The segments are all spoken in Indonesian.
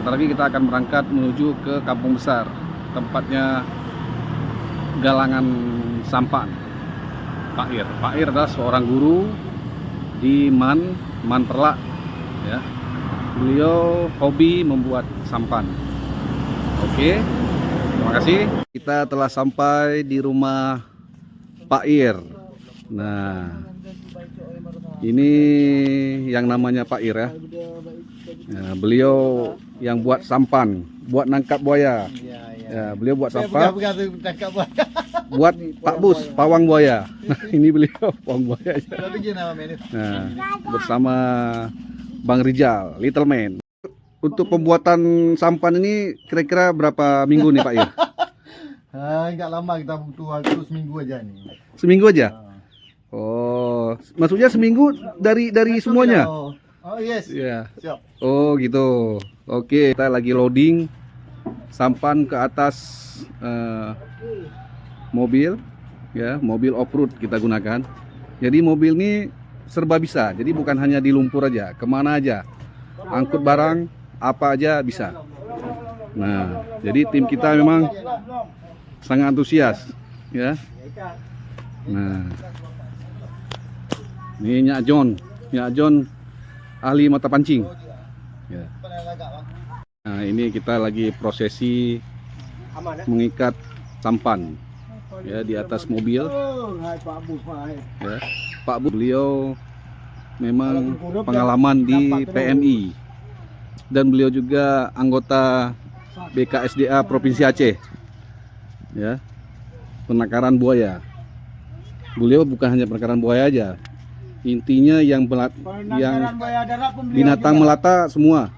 Sebentar lagi kita akan berangkat menuju ke Kampung Besar, tempatnya Galangan Sampan. Pak Ir. Pak Ir adalah seorang guru di Man Perlak, ya. Beliau hobi membuat sampan. Oke, terima kasih. Kita telah sampai di rumah Pak Ir. Nah, ini yang namanya Pak Ir, ya. Nah, beliau yang buat sampan, buat nangkap buaya. Ya, beliau buat sampan. Buat Pak Bus, pawang buaya. Nah, ini beliau pawang buaya. Nah, bersama Bang Rijal, Little Man. Untuk pembuatan sampan ini kira-kira berapa minggu nih Pak Ir? Enggak lama, kita butuh waktu seminggu aja nih. Seminggu aja? Oh, maksudnya seminggu dari semuanya? Oh yes. Iya. Siap. Oh gitu. Oke, kita lagi loading sampan ke atas mobil, ya, mobil off-road kita gunakan. Jadi mobil ini serba bisa. Jadi bukan hanya di lumpur aja, kemana aja, angkut barang apa aja bisa. Nah, jadi tim kita memang sangat antusias, ya. Nah, ini Nyak John ahli mata pancing. Ya. Nah, ini kita lagi prosesi mengikat sampan, ya, di atas mobil. Ya. Pak Bu, beliau memang pengalaman di PMI dan beliau juga anggota BKSDA Provinsi Aceh, ya, penangkaran buaya. Beliau bukan hanya penangkaran buaya aja, intinya yang binatang melata semua.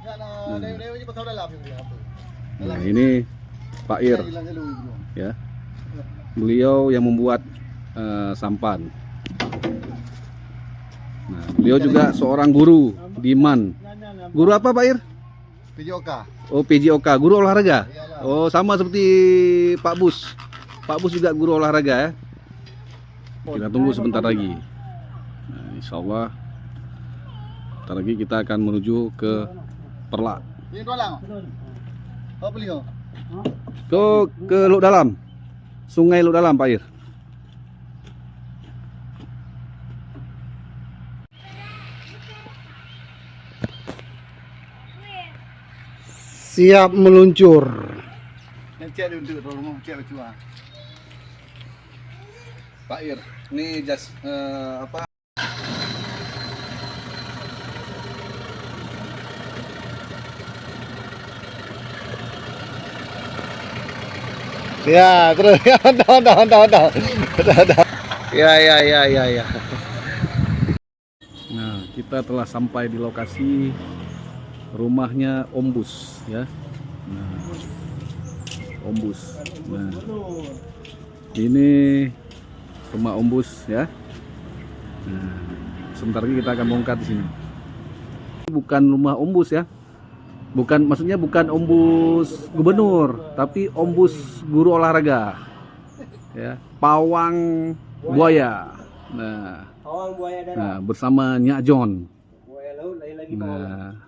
Nah, ini Pak Ir, ya, beliau yang membuat sampan. Nah, beliau juga seorang guru di Man. Guru apa Pak Ir? PJOK. Oh, PJOK, guru olahraga. Oh, sama seperti Pak Bus. Pak Bus juga guru olahraga, ya. Kita tunggu sebentar lagi. Nah, insya Allah sebentar lagi kita akan menuju ke Perlak. Ini doang. Oh, beliau. Ke Luk Dalam. Sungai Luk Dalam, Pak Ir. Siap meluncur. Cek dulu rumah, cek baju. Pak Ir, ini apa? Ya, terus dah. Ya. Nah, kita telah sampai di lokasi rumahnya Om Bus, ya. Nah, Om Bus. Nah, ini rumah Om Bus, ya. Nah, sebentar lagi kita akan bongkar di sini. Bukan rumah Om Bus, ya. Maksudnya bukan Om Bus gubernur, tapi Om Bus guru olahraga, ya, pawang buaya. Nah, bersama Nyak John. Nah,